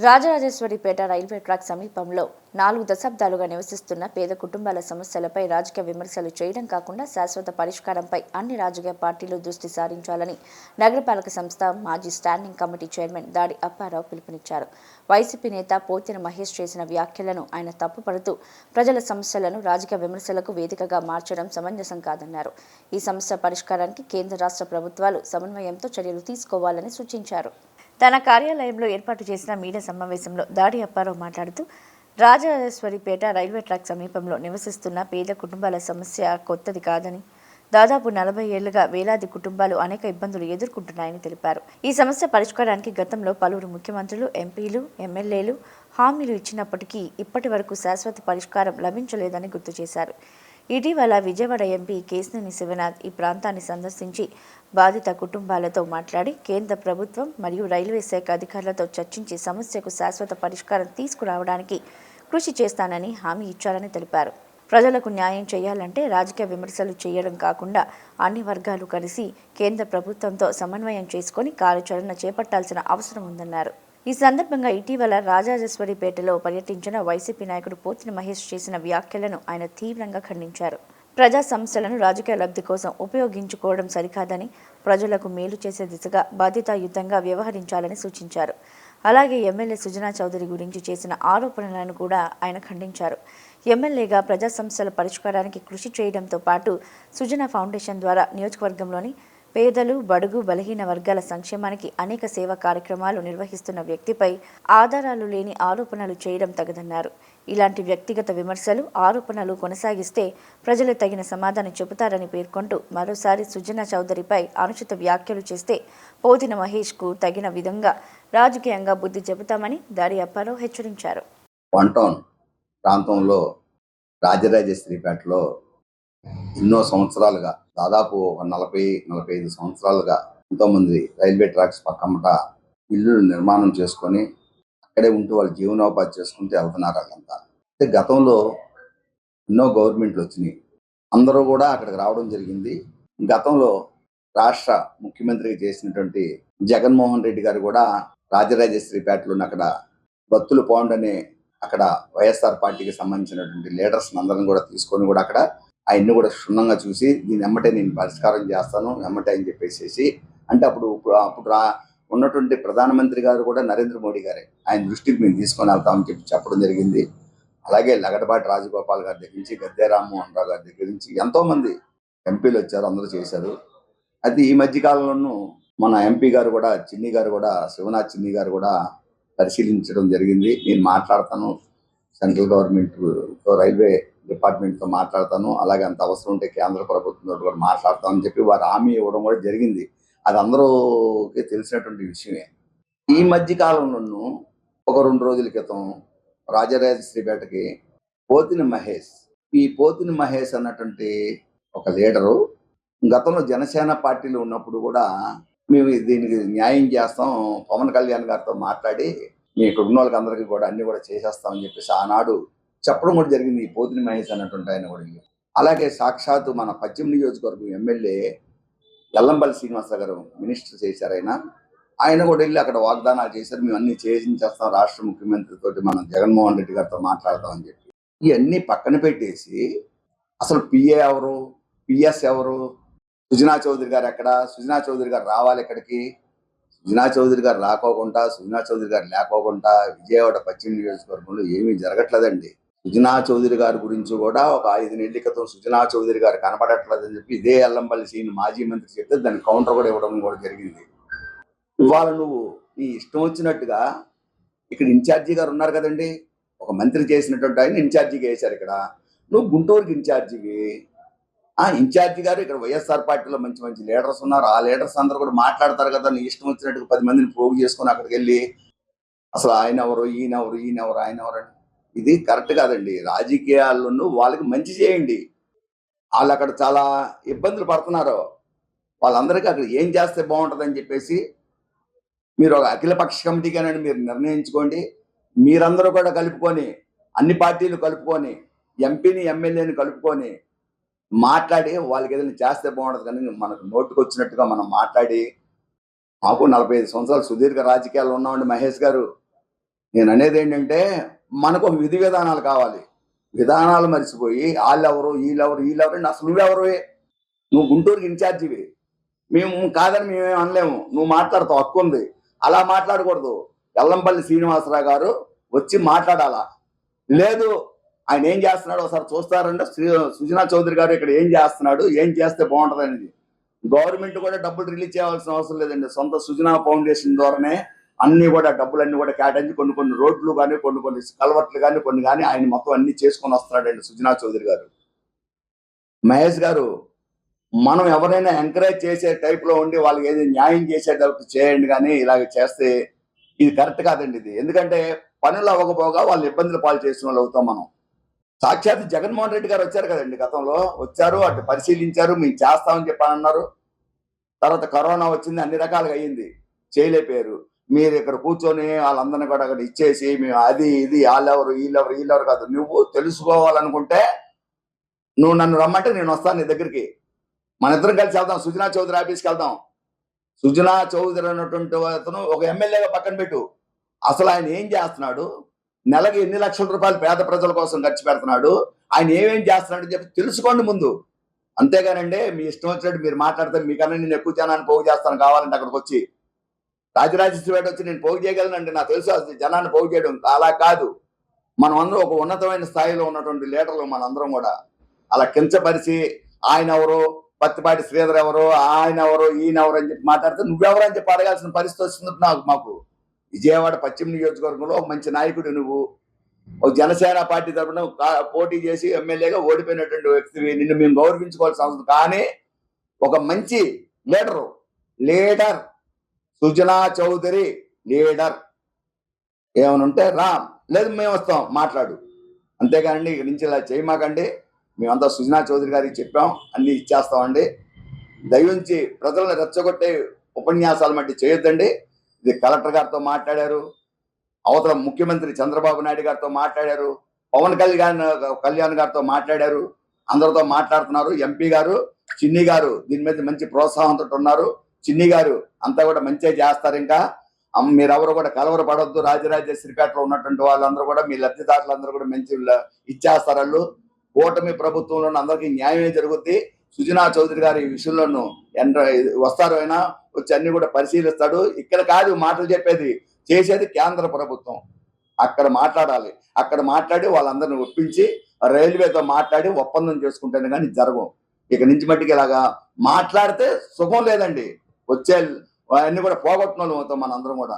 Rajarajeswaripeta railway track సమీపంలో 4 దశాబ్దాలుగా నివసిస్తున్న పేద కుటుంబాల సమస్యలపై రాజకీయ విమర్శలు చేయడం కాకుండా శాశ్వత పరిష్కారంపై అన్ని రాజకీయ పార్టీలు దృష్టి సారించాలని నగరపాలక సంస్థ మాజీ స్టాండింగ్ కమిటీ చైర్మన్ దాడి అప్పారావు పిలుపునిచ్చారు. వైసీపీ నేత పోతిన మహేష్ చేసిన వ్యాఖ్యలను ఆయన తప్పుపడుతూ ప్రజల సమస్యలను రాజకీయ విమర్శలకు వేదికగా మార్చడం సమంజసం కాదన్నారు. ఈ సమస్య పరిష్కారానికి కేంద్ర రాష్ట్ర ప్రభుత్వాలు సమన్వయంతో చర్యలు తీసుకోవాలని సూచించారు. తన కార్యాలయంలో ఏర్పాటు చేసిన మీడియా సమావేశంలో దాడి అప్పారావు మాట్లాడుతూ రాజరాజేశ్వరిపేట రైల్వే ట్రాక్ సమీపంలో నివసిస్తున్న పేద కుటుంబాల సమస్య కొత్తది కాదని, దాదాపు 40 ఏళ్లుగా వేలాది కుటుంబాలు అనేక ఇబ్బందులు ఎదుర్కొంటున్నాయని తెలిపారు. ఈ సమస్య పరిష్కారానికి గతంలో పలువురు ముఖ్యమంత్రులు, ఎంపీలు, ఎమ్మెల్యేలు హామీలు ఇచ్చినప్పటికీ ఇప్పటి వరకు శాశ్వత పరిష్కారం లభించలేదని గుర్తు చేశారు. ఇటీవల విజయవాడ ఎంపీ కేశినేని శివనాథ్ ఈ ప్రాంతాన్ని సందర్శించి బాధిత కుటుంబాలతో మాట్లాడి కేంద్ర ప్రభుత్వం మరియు రైల్వే శాఖ అధికారులతో చర్చించి సమస్యకు శాశ్వత పరిష్కారం తీసుకురావడానికి కృషి చేస్తానని హామీ ఇచ్చారని తెలిపారు. ప్రజలకు న్యాయం చేయాలంటే రాజకీయ విమర్శలు చేయడం కాకుండా అన్ని వర్గాలు కలిసి కేంద్ర ప్రభుత్వంతో సమన్వయం చేసుకొని కార్యాచరణ చేపట్టాల్సిన అవసరం ఉందన్నారు. ఈ సందర్భంగా ఇటీవల రాజరాజేశ్వరిపేటలో పర్యటించిన వైసీపీ నాయకుడు పోతిన మహేష్ చేసిన వ్యాఖ్యలను ఆయన తీవ్రంగా ఖండించారు. ప్రజా సమస్యలను రాజకీయ లబ్ధి కోసం ఉపయోగించుకోవడం సరికాదని, ప్రజలకు మేలు చేసే దిశగా బాధ్యతాయుతంగా వ్యవహరించాలని సూచించారు. అలాగే ఎమ్మెల్యే సుజనా చౌదరి గురించి చేసిన ఆరోపణలను కూడా ఆయన ఖండించారు. ఎమ్మెల్యేగా ప్రజా సమస్యల పరిష్కారానికి కృషి చేయడంతో పాటు సుజనా ఫౌండేషన్ ద్వారా నియోజకవర్గంలోని పేదలు, బడుగు, బలహీన వర్గాల సంక్షేమానికి అనేక సేవా కార్యక్రమాలు నిర్వహిస్తున్న వ్యక్తిపై ఆధారాలు లేని ఆరోపణలు చేయడం తగదన్నారు. ఇలాంటి వ్యక్తిగత విమర్శలు, ఆరోపణలు కొనసాగిస్తే ప్రజలు తగిన సమాధానం చెబుతారని పేర్కొంటూ మరోసారి సుజనా చౌదరిపై అనుచిత వ్యాఖ్యలు చేస్తే పోతిన మహేష్కు తగిన విధంగా రాజకీయంగా బుద్ధి చెబుతామని దాడి అప్పారావు హెచ్చరించారు. ప్రాంతంలో రాజరాజేశ్వరిపేటలో ఎన్నో సంవత్సరాలుగా దాదాపు 40-45 సంవత్సరాలుగా ఎంతోమంది రైల్వే ట్రాక్స్ పక్కమట ఇల్లు నిర్మాణం చేసుకొని అక్కడే ఉంటూ వాళ్ళు జీవనోపాధి చేసుకుంటూ వెళ్తున్నారు. వాళ్ళంతా అంటే గతంలో ఎన్నో గవర్నమెంట్లు వచ్చినాయి, అందరూ కూడా అక్కడికి రావడం జరిగింది. గతంలో రాష్ట్ర ముఖ్యమంత్రిగా చేసినటువంటి జగన్మోహన్ రెడ్డి గారు కూడా రాజరాజేశ్వరిపేటలోని అక్కడ బత్తుల పాండ్ అనే అక్కడ వైఎస్ఆర్ పార్టీకి సంబంధించినటువంటి లీడర్స్ అందరం కూడా తీసుకొని కూడా అక్కడ ఆయన్ని కూడా క్షుణ్ణంగా చూసి దీన్ని ఎమ్మటే నేను పరిష్కారం చేస్తాను ఎమ్మటే అని చెప్పేసి అంటే అప్పుడు ఉన్నటువంటి ప్రధానమంత్రి గారు కూడా నరేంద్ర మోడీ గారే ఆయన దృష్టికి మేము తీసుకొని వెళ్తామని చెప్పడం జరిగింది. అలాగే లగడపాటి రాజగోపాల్ గారి దగ్గర నుంచి గద్దె రామ్మోహన్ రావు గారి దగ్గర నుంచి ఎంతోమంది ఎంపీలు వచ్చారు, అందరూ చేశారు. అది ఈ మధ్యకాలంలోనూ మన ఎంపీ గారు కూడా శివనాథ్ చిన్ని గారు కూడా పరిశీలించడం జరిగింది. నేను మాట్లాడతాను, సెంట్రల్ గవర్నమెంట్తో రైల్వే డిపార్ట్మెంట్తో మాట్లాడతాను, అలాగే అంత అవసరం ఉంటే కేంద్ర ప్రభుత్వంతో కూడా మాట్లాడతామని చెప్పి వారు హామీ ఇవ్వడం కూడా జరిగింది. అది అందరూకి తెలిసినటువంటి విషయమే. ఈ మధ్య కాలంలోనూ ఒక 2 రోజుల క్రితం రాజరాజేశ్వరిపేటకి పోతిన మహేష్ అన్నటువంటి ఒక లీడరు గతంలో జనసేన పార్టీలో ఉన్నప్పుడు కూడా మేము దీనికి న్యాయం చేస్తాం, పవన్ కళ్యాణ్ గారితో మాట్లాడి మీ ఇక్కడ ఉన్న వాళ్ళకి అందరికీ కూడా అన్ని కూడా చేసేస్తామని చెప్పేసి ఆనాడు చెప్పడం కూడా జరిగింది. ఈ పోతిన మహేష్ అన్నటువంటి ఆయన కూడా. అలాగే సాక్షాత్తు మన పశ్చిమ నియోజకవర్గం ఎమ్మెల్యే ఎల్లంపల్లి శ్రీనివాసరావు గారు మినిస్టర్ చేశారు. ఆయన కూడా వెళ్ళి అక్కడ వాగ్దానాలు చేశారు, మేము అన్ని చేస్తాం, రాష్ట్ర ముఖ్యమంత్రితో మనం జగన్మోహన్ రెడ్డి గారితో మాట్లాడతామని చెప్పి. ఇవన్నీ పక్కన పెట్టేసి అసలు పిఏ ఎవరు, పిఎస్ ఎవరు, సుజనా చౌదరి గారు ఎక్కడ, సుజనా చౌదరి గారు రావాలి ఇక్కడికి, సుజనా చౌదరి గారు రాకోకుండా, సుజనా చౌదరి గారు లేకోకుండా విజయవాడ పశ్చిమ నియోజకవర్గంలో ఏమీ జరగట్లేదండి. సుజనా చౌదరి గారి గురించి కూడా ఒక 5 నెలల క్రితం సుజనా చౌదరి గారు కనపడట్లేదని చెప్పి ఇదే ఎల్లంపల్లి శ్రీని మాజీ మంత్రి చెప్తే దాన్ని కౌంటర్ కూడా ఇవ్వడం కూడా జరిగింది. ఇవాళ నువ్వు నీ ఇష్టం వచ్చినట్టుగా ఇక్కడ ఇన్ఛార్జి గారు ఉన్నారు కదండి, ఒక మంత్రి చేసినటువంటి ఆయన ఇన్ఛార్జిగా వేశారు. ఇక్కడ నువ్వు గుంటూరుకి ఇన్ఛార్జివి. ఇన్ఛార్జి గారు ఇక్కడ వైఎస్ఆర్ పార్టీలో మంచి మంచి లీడర్స్ ఉన్నారు, ఆ లీడర్స్ అందరూ కూడా మాట్లాడతారు కదా. నీ ఇష్టం వచ్చినట్టుగా 10 మందిని పోగు చేసుకొని అక్కడికి వెళ్ళి అసలు ఆయన ఎవరు, ఆయన ఎవరు అని ఇది కరెక్ట్ కాదండి. రాజకీయాల్లోనూ వాళ్ళకి మంచి చేయండి. వాళ్ళు అక్కడ చాలా ఇబ్బందులు పడుతున్నారు, వాళ్ళందరికీ అక్కడ ఏం చేస్తే బాగుంటుందని చెప్పేసి మీరు ఒక అఖిలపక్ష కమిటీగానని మీరు నిర్ణయించుకోండి. మీరందరూ కూడా కలుపుకొని, అన్ని పార్టీలు కలుపుకొని, ఎంపీని ఎమ్మెల్యేని కలుపుకొని మాట్లాడి వాళ్ళకి ఏదైనా చేస్తే బాగుంటుంది. కానీ మనకు నోటుకు వచ్చినట్టుగా మనం మాట్లాడి, మాకు 45 సంవత్సరాలు సుదీర్ఘ రాజకీయాలు ఉన్నామండి మహేష్ గారు. నేను అనేది ఏంటంటే మనకు ఒక విధి విధానాలు కావాలి. విధానాలు మర్చిపోయి ఆళ్ళెవరు, ఈళ్ళెవరు అసలు నువ్వెవరివి? నువ్వు గుంటూరుకి ఇన్ఛార్జివి. మేము కాదని మేమేం అనలేము. నువ్వు మాట్లాడతావు, హక్కుంది. అలా మాట్లాడకూడదు. ఎల్లంపల్లి శ్రీనివాసరావు గారు వచ్చి మాట్లాడాలా. లేదు ఆయన ఏం చేస్తున్నాడు ఒకసారి చూస్తారంటే సుజనా చౌదరి గారు ఇక్కడ ఏం చేస్తున్నాడు, ఏం చేస్తే బాగుంటుంది అనేది. గవర్నమెంట్ కూడా డబ్బులు రిలీజ్ చేయాల్సిన అవసరం లేదండి. సొంత సుజనా ఫౌండేషన్ ద్వారానే అన్ని కూడా డబ్బులన్నీ కూడా కేటాయించి కొన్ని రోడ్లు కానీ కొన్ని కలవట్లు కానీ ఆయన మొత్తం అన్ని చేసుకొని వస్తున్నాడండి సుజనా చౌదరి గారు. మహేష్ గారు, మనం ఎవరైనా ఎంకరేజ్ చేసే టైప్ లో ఉండి వాళ్ళకి ఏది న్యాయం చేసేటప్పుడు చేయండి, కానీ ఇలాగ చేస్తే ఇది కరెక్ట్ కాదండి. ఇది ఎందుకంటే పనులు అవ్వకపోగా వాళ్ళు ఇబ్బందులు పాలు చేసిన వాళ్ళు అవుతాం మనం. సాక్షాత్ జగన్మోహన్ రెడ్డి గారు వచ్చారు కదండి, గతంలో వచ్చారు, అటు పరిశీలించారు, మేము చేస్తామని చెప్పని అన్నారు. తర్వాత కరోనా వచ్చింది, అన్ని రకాలుగా అయ్యింది, చేయలేకపోయారు. మీరు ఇక్కడ కూర్చొని వాళ్ళందరినీ కూడా అక్కడ ఇచ్చేసి మేము అది ఇది వీళ్ళెవరు కాదు. నువ్వు తెలుసుకోవాలనుకుంటే నువ్వు నన్ను రమ్మంటే నేను వస్తాను నీ దగ్గరికి. మన ఇద్దరం కలిసి వెళ్దాం, సుజనా చౌదరి ఆఫీస్కి వెళ్దాం. సుజనా చౌదరి అన్నటువంటి అతను ఒక ఎమ్మెల్యేగా పక్కన పెట్టు. అసలు ఆయన ఏం చేస్తున్నాడు, నెలకి ఎన్ని లక్షల రూపాయలు పేద ప్రజల కోసం ఖర్చు పెడుతున్నాడు, ఆయన ఏమేం చేస్తున్నాడు అని చెప్పి తెలుసుకోండి ముందు. అంతేగానండి మీ ఇష్టం వచ్చినట్టు మీరు మాట్లాడితే మీకన్నా నేను ఎక్కువ జనాన్ని పోగు చేస్తాను కావాలంటే అక్కడికి వచ్చి. రాజరాజేశ్వరి వచ్చి నేను పోగు చేయగలనండి, నాకు తెలుసు అసలు జనాన్ని పోగు చేయడం. అలా కాదు, మనం అందరం ఒక ఉన్నతమైన స్థాయిలో ఉన్నటువంటి లీడర్లు మనందరం కూడా అలా కించపరిచి ఆయన ఎవరు, పత్తిపాటి శ్రీధర్ ఎవరు, ఆయన ఎవరు, ఈయన ఎవరు అని చెప్పి మాట్లాడితే నువ్వెవరు అని చెప్పి అడగాల్సిన పరిస్థితి వస్తుంది. మాకు విజయవాడ పశ్చిమ నియోజకవర్గంలో ఒక మంచి నాయకుడు, నువ్వు ఒక జనసేన పార్టీ తరఫున పోటీ చేసి ఎమ్మెల్యేగా ఓడిపోయినటువంటి వ్యక్తివి, నిన్ను మేము గౌరవించుకోవాల్సిన అవసరం. కానీ ఒక మంచి లీడర్ సుజనా చౌదరి లీడర్ ఏమైనా ఉంటే రా, లేదు మేము వస్తాం మాట్లాడు. అంతేగానండి ఇక్కడి నుంచి ఇలా చేయమాకండి. మేమంతా సుజనా చౌదరి గారికి చెప్పాం, అన్ని ఇచ్చేస్తామండి. దయించి ప్రజలను రెచ్చగొట్టే ఉపన్యాసాలు మట్టి చేయొద్దండి. ఇది కలెక్టర్ గారితో మాట్లాడారు, అవతల ముఖ్యమంత్రి చంద్రబాబు నాయుడు గారితో మాట్లాడారు, పవన్ కళ్యాణ్ గారితో మాట్లాడారు, అందరితో మాట్లాడుతున్నారు. ఎంపీ గారు చిన్ని గారు దీని మీద మంచి ప్రోత్సాహంతో ఉన్నారు. చిన్ని గారు అంతా కూడా మంచిగా చేస్తారు. ఇంకా మీరెవరు కూడా కలవరపడొద్దు. రాజరాజేశ్వరిపేటలో ఉన్నటువంటి వాళ్ళందరూ కూడా మీ లబ్ధిదారులందరూ కూడా మంచి ఇచ్చేస్తారు. వాళ్ళు కూటమి ప్రభుత్వంలో అందరికీ న్యాయమే జరుగుద్ది. సుజనా చౌదరి గారు ఈ విషయంలోనూ వస్తారు, అయినా వచ్చి అన్ని కూడా పరిశీలిస్తాడు. ఇక్కడ కాదు మాటలు చెప్పేది, చేసేది కేంద్ర ప్రభుత్వం. అక్కడ మాట్లాడాలి, అక్కడ మాట్లాడి వాళ్ళందరిని ఒప్పించి రైల్వేతో మాట్లాడి ఒప్పందం చేసుకుంటేనే కానీ జరగవు. ఇక నుంచి మట్టికి ఇలాగా మాట్లాడితే సుఖం లేదండి. వచ్చే అన్ని కూడా పోగొట్టిన వాళ్ళు అవుతాం మనందరం కూడా.